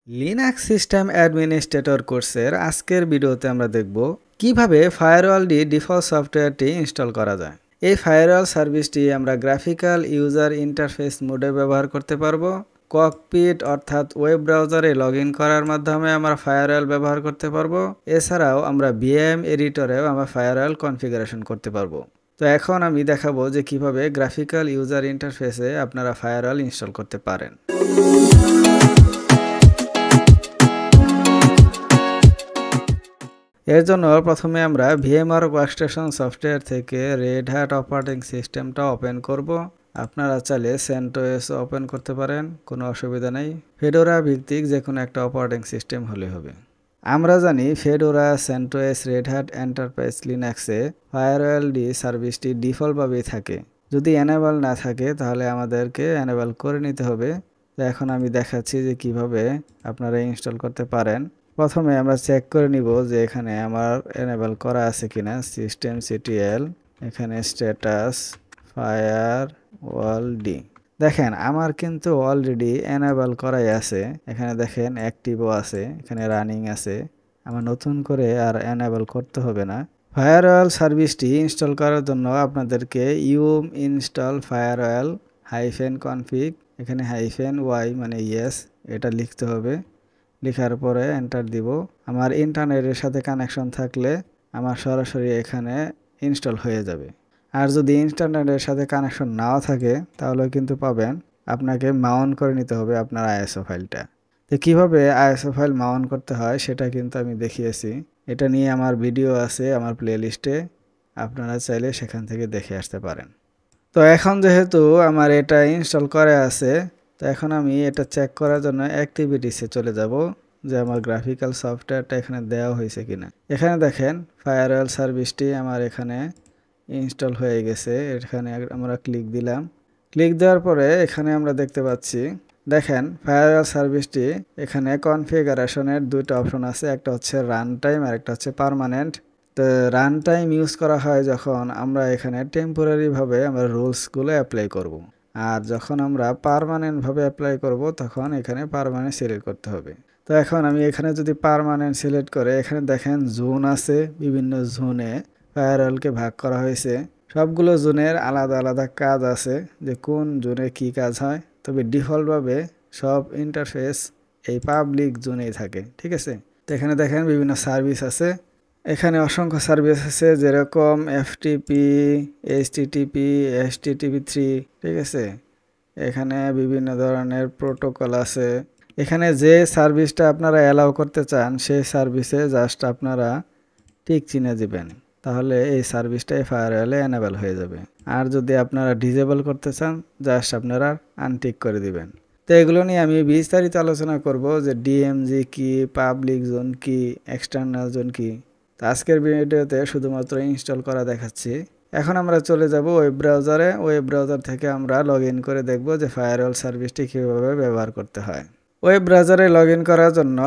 Linux system administrator কোর্সের আজকের ভিডিওতে আমরা দেখব কিভাবে ফায়ারওয়ালটি ডিফল্ট সফটওয়্যারটি ইনস্টল করা যায়। এই ফায়ারওয়াল সার্ভিসটি আমরা গ্রাফিক্যাল ইউজার ইন্টারফেস মোডে ব্যবহার করতে পারবো। ককপিট অর্থাৎ ওয়েব ব্রাউজারে লগ ইন করার মাধ্যমে আমরা ফায়ারওয়াল ব্যবহার করতে পারবো। এছাড়াও আমরা ভিএম এডিটরেও আমরা ফায়ারওয়াল কনফিগারেশন করতে পারবো। তো এখন আমি দেখাবো যে কিভাবে গ্রাফিক্যাল ইউজার ইন্টারফেসে আপনারা ফায়ারওয়াল ইনস্টল করতে পারেন। এর জন্য প্রথমে আমরা ভিএমআর ওয়ার্কস্টেশন সফটওয়্যার থেকে রেড হ্যাট অপারেটিং সিস্টেমটা ওপেন করব। আপনারা চাইলে সেন্টোস ওপেন করতে পারেন, কোনো অসুবিধা নেই। ফেডোরা ভিত্তিক যে কোনো একটা অপারেটিং সিস্টেম হলে হবে। আমরা জানি ফেডোরা, সেন্টোস, রেড হ্যাট এন্টারপ্রাইজ লিনাক্সে ফায়ারওয়ালটি সার্ভিসটি ডিফল্টভাবেই থাকে। যদি এনেবল না থাকে তাহলে আমাদেরকে এনেবল করে নিতে হবে। তো এখন আমি দেখাচ্ছি যে কিভাবে আপনারা ইনস্টল করতে পারেন। প্রথমে আমরা চেক করে নিব যে এখানে আমার এনেবল করা আছে কিনা। সিস্টেম সিটিএল, এখানে স্ট্যাটাস ফায়ারওয়ালডি। দেখেন আমার কিন্তু অলরেডি এনেবল করাই আছে। এখানে দেখেন অ্যাক্টিভও আছে, এখানে রানিং আছে। আমার নতুন করে আর এনেবল করতে হবে না। ফায়ারওয়াল সার্ভিসটি ইনস্টল করার জন্য আপনাদেরকে ইউম ইনস্টল ফায়ারওয়াল -config, এখানে -y মানে ইয়েস, এটা লিখতে হবে। লেখার পরে এন্টার দিব। আমার ইন্টারনেটের সাথে কানেকশন থাকলে আমার সরাসরি এখানে ইনস্টল হয়ে যাবে। আর যদি ইন্টারনেটের সাথে কানেকশন নাও থাকে তাহলে কিন্তু পাবেন, আপনাকে মাউন্ট করে নিতে হবে আপনার আইএসও ফাইলটা। তো কীভাবে আইএসও ফাইল মাউন্ট করতে হয় সেটা কিন্তু আমি দেখিয়েছি। এটা নিয়ে আমার ভিডিও আছে আমার প্লেলিস্টে, আপনারা চাইলে সেখান থেকে দেখে আসতে পারেন। তো এখন যেহেতু আমার এটা ইনস্টল করে আছে, তো এখন আমি এটা চেক করার জন্য অ্যাক্টিভিটিসে চলে যাব যে আমার গ্রাফিক্যাল সফটওয়্যারটা এখানে দেওয়া হয়েছে কিনা। এখানে দেখেন ফায়ারওয়াল সার্ভিসটি আমার এখানে ইনস্টল হয়ে গেছে। এখানে আমরা ক্লিক দিলাম। ক্লিক দেওয়ার পরে এখানে আমরা দেখতে পাচ্ছি, দেখেন ফায়ারওয়াল সার্ভিসটি এখানে কনফিগারেশনের দুইটা অপশন আছে, একটা হচ্ছে রান টাইম আর একটা হচ্ছে পার্মানেন্ট। তো রান টাইম ইউজ করা হয় যখন আমরা এখানে টেম্পোরারিভাবে আমরা রুলসগুলো অ্যাপ্লাই করব। আর যখন আমরা পার্মানেন্টভাবে অ্যাপ্লাই করব তখন এখানে পার্মানেন্ট সিলেক্ট করতে হবে। তো এখন আমি এখানে যদি পার্মানেন্ট সিলেক্ট করে, এখানে দেখেন জোন আছে, বিভিন্ন জোনে ফায়ারওয়ালকে ভাগ করা হয়েছে। সবগুলো জোনের আলাদা আলাদা কাজ আছে যে কোন জোনে কি কাজ হয়। তবে ডিফল্টভাবে সব ইন্টারফেস এই পাবলিক জোনেই থাকে, ঠিক আছে। তো এখানে দেখেন বিভিন্ন সার্ভিস আছে, এখানে অসংখ্য সার্ভিস আছে, যেরকম এফটিপি, এইচটিটিপি, HTTP3, ঠিক আছে। এখানে বিভিন্ন ধরনের প্রোটোকল আছে। এখানে যে সার্ভিসটা আপনারা অ্যালাউ করতে চান সেই সার্ভিসে জাস্ট আপনারা টিক চিহ্ন দিবেন, তাহলে এই সার্ভিসটাই ফায়ারওয়ালে এনেবল হয়ে যাবে। আর যদি আপনারা ডিসেবল করতে চান জাস্ট আপনারা আনটিক করে দিবেন। তো এগুলো নিয়ে আমি বিস্তারিত আলোচনা করব যে ডিএমজি কি, পাবলিক জোন কি, এক্সটার্নাল জোন কি। তো আজকের ভিডিওতে শুধুমাত্র ইনস্টল করা দেখাচ্ছি। এখন আমরা চলে যাব ওয়েব ব্রাউজারে। ওয়েব ব্রাউজার থেকে আমরা লগ ইন করে দেখব যে ফায়ারওয়াল সার্ভিসটি কীভাবে ব্যবহার করতে হয়। ওয়েব ব্রাউজারে লগ ইন করার জন্য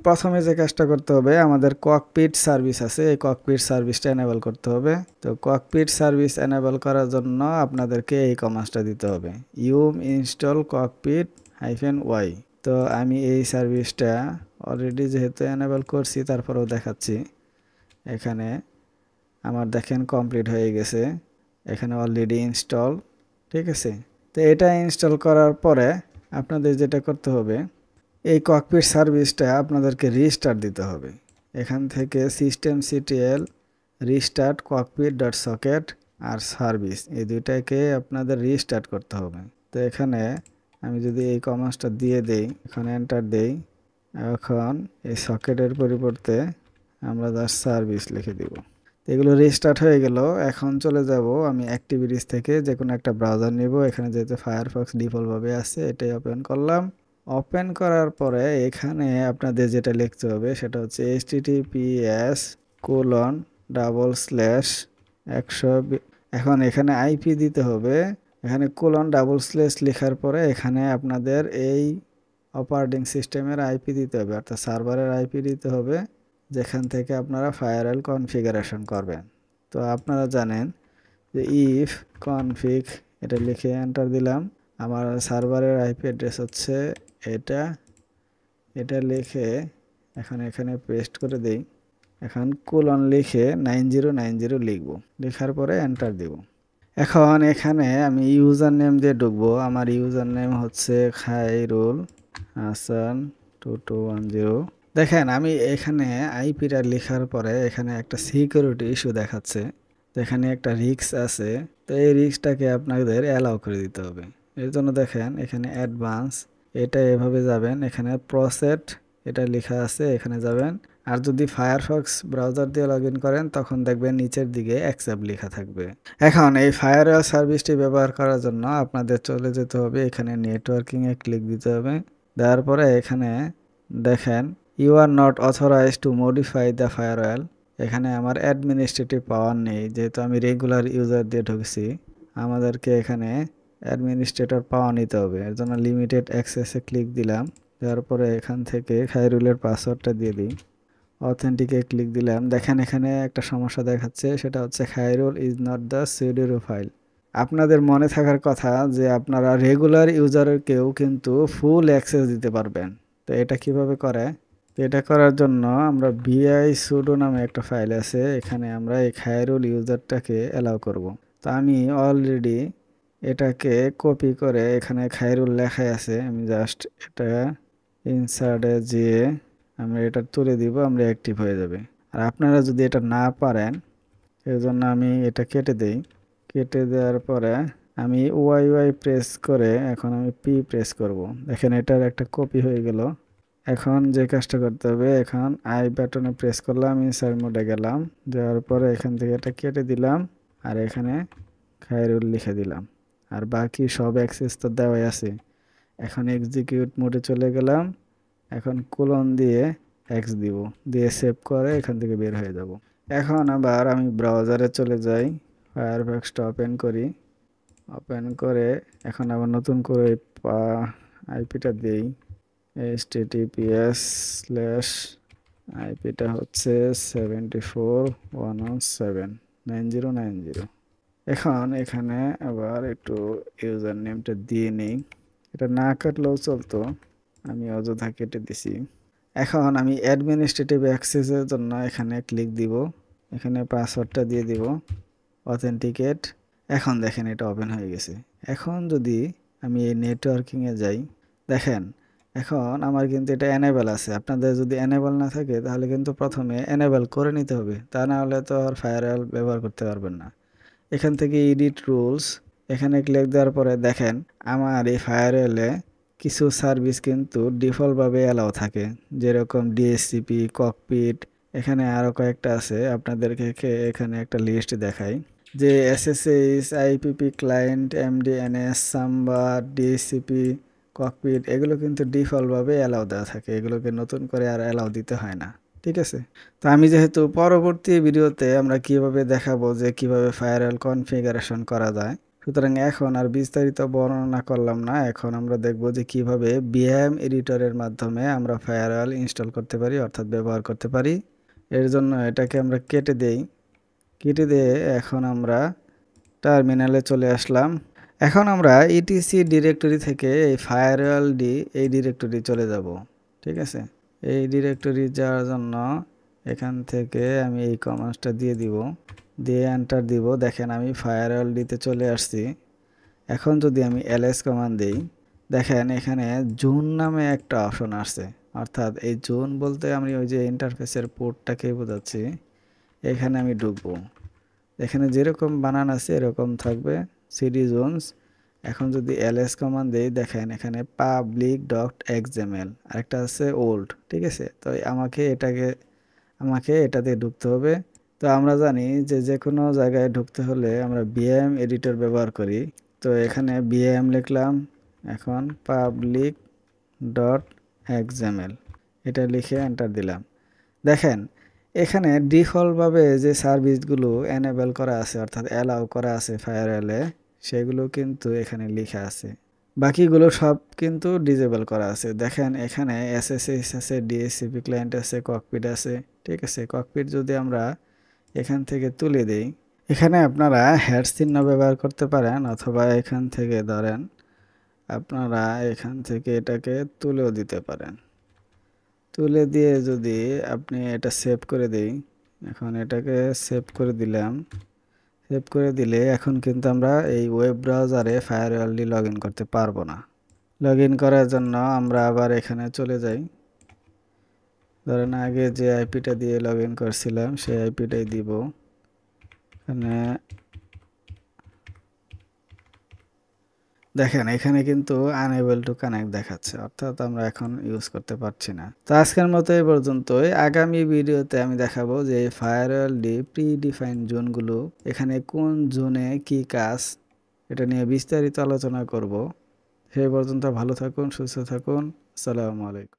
প্রথমে যে কাজটা করতে হবে, আমাদের ককপিট সার্ভিস আছে, এই ককপিট সার্ভিসটা এনেবল করতে হবে। তো ককপিট সার্ভিস এনেবল করার জন্য আপনাদেরকে এই কমান্ডটা দিতে হবে, ইউম ইনস্টল ককপিট -y। তো আমি এই সার্ভিসটা অলরেডি যেহেতু এনেবল করছি তারপরেও দেখাচ্ছি। এখানে আমার দেখেন কমপ্লিট হয়ে গেছে, এখানে অলরেডি ইনস্টল, ঠিক আছে। তো এটা ইনস্টল করার পরে আপনাদের যেটা করতে হবে, এই ককপিট সার্ভিসটা আপনাদেরকে রিস্টার্ট দিতে হবে। এখান থেকে সিস্টেম সিটিএল রিস্টার্ট cockpit.socket আর সার্ভিস, এই দুইটাকে আপনাদের রিস্টার্ট করতে হবে। তো এখানে আমি যদি এই কমান্ডটা দিয়ে দেই, এখানে এন্টার দেই, এখন এই সকেটের পরিবর্তে আমরা জাস্ট সার্ভিস লিখে দিব। এগুলো রিস্টার্ট হয়ে গেল। এখন চলে যাব আমি অ্যাক্টিভিটিস থেকে যে কোনো একটা ব্রাউজার নিব। এখানে যেহেতু ফায়ারফক্স ডিফল্টভাবে আছে এটাই ওপেন করলাম। ওপেন করার পরে এখানে আপনাদের যেটা লিখতে হবে সেটা হচ্ছে https://100। এখন এখানে আইপি দিতে হবে, এখানে : লেখার পরে এখানে আপনাদের এই অপারেটিং সিস্টেমের আইপি দিতে হবে, অর্থাৎ সার্ভারের আইপি দিতে হবে যেখান থেকে আপনারা ফায়ারওয়াল কনফিগারেশন করবেন। তো আপনারা জানেন যে ইফ কনফিগ, এটা লিখে এন্টার দিলাম। আমার সার্ভারের আইপি অ্যাড্রেস হচ্ছে এটা, এটা লিখে এখন এখানে পেস্ট করে দেই। এখন কোলন লিখে 9090 লিখব, লেখার পরে এন্টার দিব। এখন এখানে আমি ইউজার নেম দিয়ে ঢুকবো। আমার ইউজার নেম হচ্ছে খায়রুল হাসান 2210। দেখেন আমি এখানে আইপিটা লেখার পরে এখানে একটা সিকিউরিটি ইস্যু দেখাচ্ছে, তো এখানে একটা রিস্ক আছে, তো এই রিস্কটাকে আপনাদের অ্যালাউ করে দিতে হবে। এর জন্য দেখেন এখানে অ্যাডভান্স, এটা এভাবে যাবেন, এখানে প্রসেট এটা লেখা আছে, এখানে যাবেন। আর যদি ফায়ারফক্স ব্রাউজার দিয়ে লগ ইন করেন তখন দেখবেন নিচের দিকে অ্যাকসেপ্ট লেখা থাকবে। এখন এই ফায়ারওয়াল সার্ভিসটি ব্যবহার করার জন্য আপনাদের চলে যেতে হবে, এখানে নেটওয়ার্কিংয়ে ক্লিক দিতে হবে। দেওয়ার পরে এখানে দেখেন you are not authorised to modify the firewall. এখানে আমার অ্যাডমিনিস্ট্রেটিভ পাওয়ার নেই, যেহেতু আমি রেগুলার ইউজার দিয়ে ঢুকছি। আমাদেরকে এখানে অ্যাডমিনিস্ট্রেটর পাওয়ার নিতে হবে, এর জন্য লিমিটেড অ্যাক্সেসে ক্লিক দিলাম। দেওয়ার পরে এখান থেকে খায়রুলের পাসওয়ার্ডটা দিয়ে দিই, অথেন্টিকে ক্লিক দিলাম। দেখেন এখানে একটা সমস্যা দেখাচ্ছে, সেটা হচ্ছে Khairul is not the pseudo file. আপনাদের মনে থাকার কথা যে আপনারা রেগুলার ইউজারকেও কিন্তু ফুল অ্যাক্সেস দিতে পারবেন। তো এটা কিভাবে করে? তো এটা করার জন্য আমরা বিআই সুডো নামে একটা ফাইল আছে, এখানে আমরা এই খায়রুল ইউজারটাকে অ্যালাউ করব। তো আমি অলরেডি এটাকে কপি করে, এখানে খায়রুল লেখাই আছে, আমি জাস্ট এটা ইনসার্টে যেয়ে আমরা এটা তুলে দিব, আমরা অ্যাক্টিভ হয়ে যাবে। আর আপনারা যদি এটা না পারেন এর জন্য আমি এটা কেটে দেই। কেটে দেওয়ার পরে আমি ওয়াই প্রেস করে এখন আমি পি প্রেস করব। দেখেন এটার একটা কপি হয়ে গেল। এখন যে কাজটা করতে হবে, এখন আই বাটনে প্রেস করলাম, ইনসার্ট মোডে গেলাম, যাওয়ার পরে এখান থেকে এটা কেটে দিলাম আর এখানে খায়রুল লিখে দিলাম। আর বাকি সব অ্যাক্সেস তো দেওয়াই আছে। এখন এক্সিকিউট মোডে চলে গেলাম, এখন কোলন দিয়ে এক্স দিব, দিয়ে সেভ করে এখান থেকে বের হয়ে যাব। এখন আবার আমি ব্রাউজারে চলে যাই, ফায়ারফক্সটা ওপেন করি। ওপেন করে এখন আবার নতুন করে আইপিটা দিই, https/আইপিটা হচ্ছে 74.117.90.90। এখন এখানে আবার একটু ইউজার নেমটা দিয়ে নিই, এটা না কাটলেও চলতো, আমি অযথা কেটে দিছি। এখন আমি অ্যাডমিনিস্ট্রেটিভ অ্যাক্সেসের জন্য এখানে ক্লিক দিব, এখানে পাসওয়ার্ডটা দিয়ে দিব, অথেন্টিকেট। এখন দেখেন এটা ওপেন হয়ে গেছে। এখন যদি আমি এই নেটওয়ার্কিংয়ে যাই, দেখেন এখন আমার কিন্তু এটা এনেবল আছে। আপনাদের যদি এনেবল না থাকে তাহলে কিন্তু প্রথমে এনেবল করে নিতে হবে, তা না হলে তো আর ফায়ারওয়াল ব্যবহার করতে পারবেন না। এখান থেকে এডিট রুলস, এখানে ক্লিক দেওয়ার পরে দেখেন আমার এই ফায়ারওয়ালে কিছু সার্ভিস কিন্তু ডিফল্টভাবে অ্যালাউ থাকে, যেরকম ডিএসসিপি, ককপিট, এখানে আরও কয়েকটা আছে। আপনাদেরকে এখানে একটা লিস্ট দেখাই, যে এসএসএইচ, আইপিপি ক্লায়েন্ট, এমডিএনএস, সাম্বা, ডিএসসিপি, ককপিট, এগুলো কিন্তু ডিফল্টভাবে অ্যালাউ দেওয়া থাকে, এগুলোকে নতুন করে আর অ্যালাউ দিতে হয় না। ঠিক আছে, তো আমি যেহেতু পরবর্তী ভিডিওতে আমরা কিভাবে দেখাবো যে কিভাবে ফায়ারওয়াল কনফিগারেশন করা যায়, সুতরাং এখন আর বিস্তারিত বর্ণনা করলাম না। এখন আমরা দেখব যে কিভাবে বিএম এডিটরের মাধ্যমে আমরা ফায়ারওয়াল ইনস্টল করতে পারি, অর্থাৎ ব্যবহার করতে পারি। এর জন্য এটাকে আমরা কেটে দেই, কেটে দিয়ে এখন আমরা টার্মিনালে চলে আসলাম। এখন আমরা ইটিসি ডিরেক্টরি থেকে এই ফায়ারওয়াল ডি এই ডিরেক্টরি চলে যাব। ঠিক আছে, এই ডিরেক্টরি যাওয়ার জন্য এখান থেকে আমি এই কমান্ডটা দিয়ে দিব, দিয়ে এন্টার দিব। দেখেন আমি ফায়ারওয়াল ডিতে চলে আসছি। এখন যদি আমি এলএস কমান্ড দিই, দেখেন এখানে জুন নামে একটা অপশন আসছে, অর্থাৎ এই জুন বলতে আমি ওই যে ইন্টারফেসের পোর্টটাকে বোঝাচ্ছি। এখানে আমি ঢুকবো, এখানে যেরকম বানান আছে এরকম থাকবে, সিডি জোনস। এখন যদি এলএস কমান্ড দেই, দেখেন এখানে public.xml আরেকটা আছে ওল্ড। ঠিক আছে, তো আমাকে এটাতে ঢুকতে হবে। তো আমরা জানি যে যে কোনো জায়গায় ঢুকতে হলে আমরা বিএম এডিটর ব্যবহার করি। তো এখানে বিএম লিখলাম, এখন public.xml এটা লিখে এন্টার দিলাম। দেখেন এখানে ডিফল্টভাবে যে সার্ভিসগুলো এনেবল করা আছে, অর্থাৎ অ্যালাউ করা আছে ফায়ারওয়ালে, সেগুলো কিন্তু এখানে লেখা আছে। বাকিগুলো সব কিন্তু ডিজেবল করা আছে। দেখেন এখানে এসএসএইচ আছে, ডিএসসিপি ক্লায়েন্ট আছে, ককপিট আছে। ঠিক আছে, ককপিট যদি আমরা এখান থেকে তুলে দেই, এখানে আপনারা হ্যাশ চিহ্ন ব্যবহার করতে পারেন, অথবা এখান থেকে ধরেন আপনারা এখান থেকে এটাকে তুলেও দিতে পারেন। তুলে দিয়ে যদি আপনি এটা সেভ করে দেই, এখন এটাকে সেভ করে দিলাম। সেভ করে দিলে এখন কিন্তু আমরা এই ওয়েব ব্রাউজারে ফায়ারওয়ালটি লগ ইন করতে পারবো না। লগ ইন করার জন্য আমরা আবার এখানে চলে যাই। ধরেন আগে যে আইপিটা দিয়ে লগ ইন করছিলাম সেই আইপিটাই দিব। এখানে দেখেন এখানে কিন্তু আনএবল টু কানেক্ট দেখাচ্ছে, অর্থাৎ আমরা এখন ইউজ করতে পারছি না। তো আজকের মতো এই পর্যন্তই। আগামী ভিডিওতে আমি দেখাবো যে ফায়ারওয়াল প্রি ডিফাইন জোনগুলো, এখানে কোন জোনে কি কাজ, এটা নিয়ে বিস্তারিত আলোচনা করব। সেই পর্যন্ত ভালো থাকুন, সুস্থ থাকুন। আসসালামু আলাইকুম।